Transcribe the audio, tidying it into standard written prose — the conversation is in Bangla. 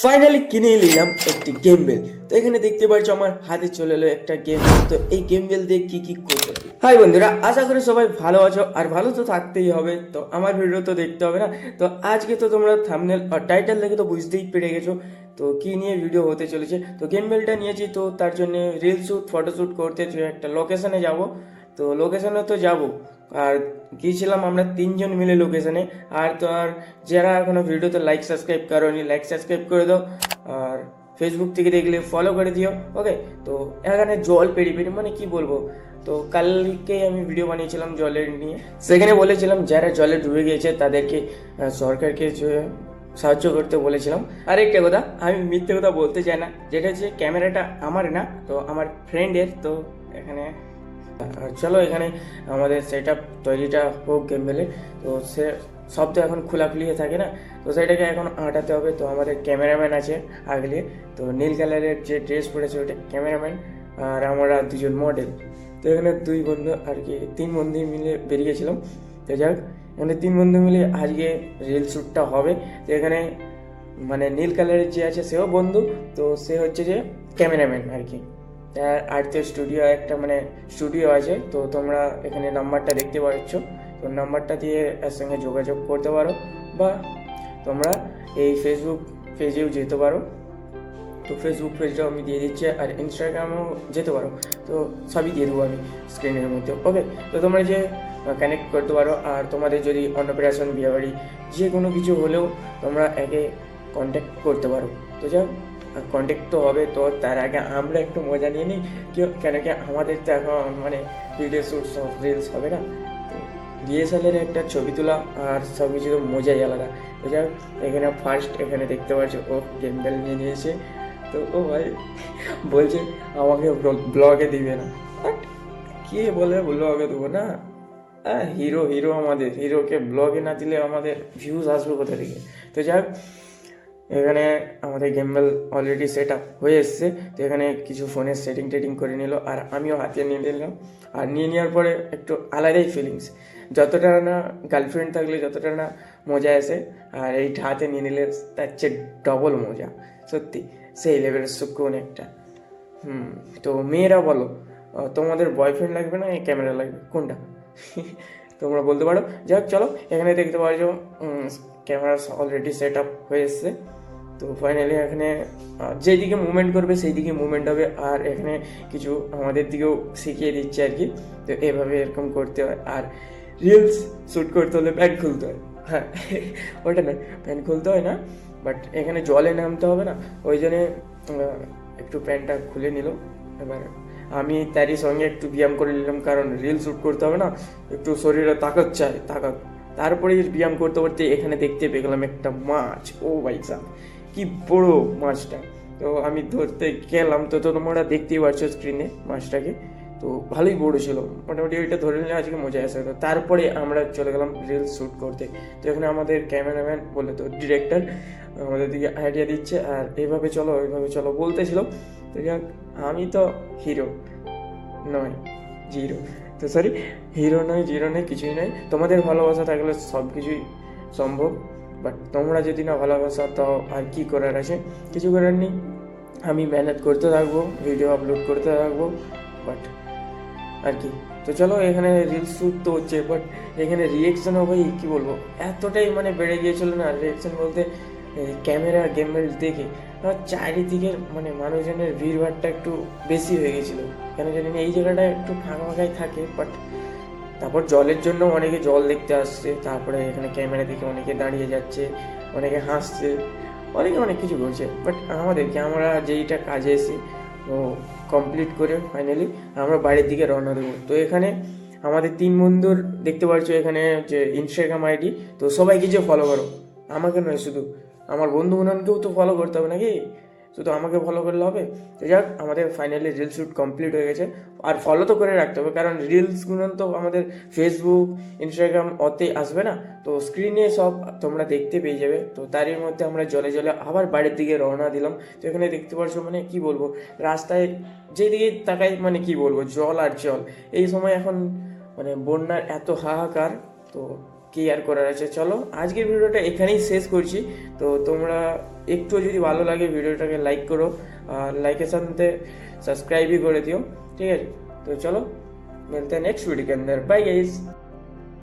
ফাইনালি কিনে নিলাম একটি গেম বেল। তো এখানে দেখতে পাচ্ছ আমার হাতে চলে এলো একটা গেম বেল। তো এই গেম বেল দিয়ে কি কি করতে হবে। হাই বন্ধুরা, আশা করি সবাই ভালো আছো, আর ভালো তো থাকতেই হবে। তো আমার ভিডিও তো দেখতে হবে না। তো আজকে তো তোমরা থাম্বনেল আর টাইটেল দেখে তো বুঝতেই পেরে গেছো তো কি নিয়ে ভিডিও হতে চলেছে। তো গেম বেলটা নিয়েছি, তো তার জন্য রিল শ্যুট ফটোশ্যুট করতে একটা লোকেশনে যাব। তো লোকেশনে তো যাব, আর গিয়েছিলাম আমরা তিনজন মিলে লোকেশনে। আর তো আর যারা এখনো ভিডিওতে লাইক সাবস্ক্রাইব করোনি, লাইক সাবস্ক্রাইব করে দাও, আর ফেসবুক থেকে দেখলে ফলো করে দিও। ওকে, তো এখানে জল পেরিয়ে মানে কি বলবো, তো কালকে আমি ভিডিও বানিয়েছিলাম জলের নিয়ে। সেখানে বলেছিলাম যারা জলে ডুবে গিয়েছে তাদেরকে সরকারকে সাহায্য করতে বলেছিলাম। আর একটা কথা, আমি মিথ্যে কথা বলতে চাই না, যেটা হচ্ছে ক্যামেরাটা আমার না, তো আমার ফ্রেন্ডের। তো এখানে আর চলো এখানে আমাদের সেট আপ তৈরিটা হোক গেমবেলে। তো সে সব তো এখন খোলাখুলি হয়ে থাকে না, তো সেটাকে এখন আটাতে হবে। তো আমাদের ক্যামেরাম্যান আছে আগলে, তো নীল কালারের যে ড্রেস পরেছে ওটা ক্যামেরাম্যান, আর আমরা দুজন মডেল। তো এখানে দুই বন্ধু আর কি, তিন বন্ধু মিলে বেরিয়েছিলাম। তো যাক, এখানে তিন বন্ধু মিলে আজকে রিল শ্যুটটা হবে। তো এখানে মানে নীল কালারের যে আছে সেও বন্ধু, তো সে হচ্ছে যে ক্যামেরাম্যান আর কি। আর্থের স্টুডিও একটা মানে স্টুডিও আছে, তো তোমরা এখানে নাম্বারটা দেখতে পাচ্ছ। তো নাম্বারটা দিয়ে এর সঙ্গে যোগাযোগ করতে পারো, বা তোমরা এই ফেসবুক পেজেও যেতে পারো। তো ফেসবুক পেজটাও আমি দিয়ে দিচ্ছি, আর ইনস্টাগ্রামেও যেতে পারো। তো সবই দিয়ে দেবো আমি স্ক্রিনের মধ্যে। ওকে, তো তোমরা যে কানেক্ট করতে পারো, আর তোমাদের যদি অন্নপ্রাশন, বিয়েবাড়ি যে কোনো কিছু হলেও তোমরা একে কন্ট্যাক্ট করতে পারো। তো যাক, কন্ট্যাক্ট তো হবে, তো তার আগে আমরা একটু মজা নিয়ে নিই। কেন কি আমাদের তো এখন মানে ভিডিও শ্যুট সব রিলস হবে না, তো ডিএসএলআর একটা ছবি তোলা আর সব কিছু তো মজাই আলাদা। তো যাক, এখানে ফার্স্ট এখানে দেখতে পাচ্ছ ও গেমবেল নিয়ে নিয়েছে। তো ও ভাই বলছে আমাকে ব্লগে দিবে না, বাট কে বলে ব্লগে দেবো না? হিরো হিরো আমাদের হিরোকে ব্লগে না দিলে আমাদের ভিউজ আসবে কোথা থেকে? তো যাক, এখানে আমাদের গেমবেল অলরেডি সেট আপ হয়ে এসছে। তো এখানে কিছু ফোনের সেটিং টেটিং করে নিল, আর আমিও হাতে নিয়ে নিলাম। আর নিয়ে নেওয়ার পরে একটু আলাদাই ফিলিংস, যতটা না গার্লফ্রেন্ড থাকলে যতটা না মজা আসে, আর এইটা হাতে নিয়ে নিলে তার চেয়ে ডবল মজা। সত্যি সেই লেভেলের সুকুন একটা। তো মেয়েরা বলো, তোমাদের বয়ফ্রেন্ড লাগবে না এই ক্যামেরা লাগবে, কোনটা? তোমরা বলতে পারো। যাক চলো, এখানে দেখতে পাচ্ছ ক্যামেরা অলরেডি সেট আপ হয়ে এসছে। তো ফাইনালি এখানে যেদিকে মুভমেন্ট করবে সেই দিকে মুভমেন্ট হবে, আর এখানে কিছু আমাদের দিকেও শিখিয়ে দিচ্ছে আর কি। তো এভাবে এরকম করতে হয়, আর রিলস শ্যুট করতে হলে প্যান্ট খুলতে হয়। হ্যাঁ, ওটা নয়, প্যান্ট খুলতে হয় না, বাট এখানে জলে নামতে হবে না, ওই জন্যে একটু প্যান্টটা খুলে নিল। এবার আমি তারই সঙ্গে একটু ব্যায়াম করে নিলাম, কারণ রিল শ্যুট করতে হবে না, একটু শরীরে তাকাত চাই, তাকাত। তারপরে ব্যায়াম করতে করতে এখানে দেখতে পেয়ে গেলাম একটা মাছ। ও ভাই সাহ, কি বড় মাছটা! তো আমি ধরতে গেলাম, তো তোমরা দেখতেই পাচ্ছ স্ক্রিনে মাছটাকে। তো ভালোই বড় ছিল, মোটামুটি ওইটা ধরে নিলে আজকে মজা আসে। তো তারপরে আমরা চলে গেলাম রিলস শ্যুট করতে। তো এখানে আমাদের ক্যামেরাম্যান বলে তো ডিরেক্টর আমাদের দিকে আইডিয়া দিচ্ছে, আর এইভাবে চলো ওইভাবে চলো বলতেছিল। তো যাক, আমি তো হিরো নয়, জিরো। তো সরি, হিরো নয়, জিরো নয়, কিছুই নয়। তোমাদের ভালোবাসা থাকলে সব কিছুই সম্ভব, বাট তোমরা যদি না ভালোবাসা, তাও আর কি করার আছে? কিছু করার নেই। আমি মেহনত করতে থাকবো, ভিডিও আপলোড করতে থাকবো, বাট আর কি। তো চলো, এখানে রিলস শ্যুট তো হচ্ছে, বাট এখানে রিয়েকশনও ভাই কী বলবো, এতটাই মানে বেড়ে গিয়েছিল না রিয়েকশন বলতে। ক্যামেরা গেমবেল দেখে আমার চারিদিকের মানে মানুষজনের ভিড়ভাড়টা একটু বেশি হয়ে গেছিলো। কেন জানি না, এই জায়গাটা একটু ফাঁকা ফাঁকাই থাকে, বাট তারপর জলের জন্য অনেকে জল দেখতে আসছে, তারপরে এখানে ক্যামেরা দেখে অনেকে দাঁড়িয়ে যাচ্ছে, অনেকে হাসছে, অনেকে অনেক কিছু করছে। বাট আমাদেরকে, আমরা যেইটা কাজে এসেছি ও কমপ্লিট করে ফাইনালি আমরা বাড়ির দিকে রওনা দেবো। তো এখানে আমাদের তিন বন্ধুর দেখতে পাচ্ছ এখানে যে ইনস্টাগ্রাম আইডি, তো সবাইকে যে ফলো করো, আমাকে নয় শুধু, আমার বন্ধু বান্ধবকেও তো ফলো করতে হবে নাকি? শুধু আমাকে ফলো করলে হবে? তো যাক, আমাদের ফাইনালি রিলস শ্যুট কমপ্লিট হয়ে গেছে। আর ফলো তো করে রাখতে হবে, কারণ রিলসগুলো তো আমাদের ফেসবুক, ইনস্টাগ্রাম অতে আসবে না, তো স্ক্রিনে সব তোমরা দেখতে পেয়ে যাবে। তো তারই মধ্যে আমরা জলে জলে আবার বাড়ির দিকে রওনা দিলাম। তো এখানে দেখতে পাচ্ছ মানে কি বলবো, রাস্তায় যেদিকে তাকাই মানে কি বলবো, জল আর জল। এই সময় এখন মানে বন্যার এত হাহাকার, তো কি আর করার আছে। চলো আজকের ভিডিওটা এখানেই শেষ করছি। তো তোমরা একটু যদি ভালো লাগে ভিডিওটাকে লাইক করো, আর লাইকের সাথে सब्सक्राइब भी করে দিও, ঠিক আছে। তো চলো मिलते हैं नेक्स्ट वीडियो के अंदर, बाय गाइस।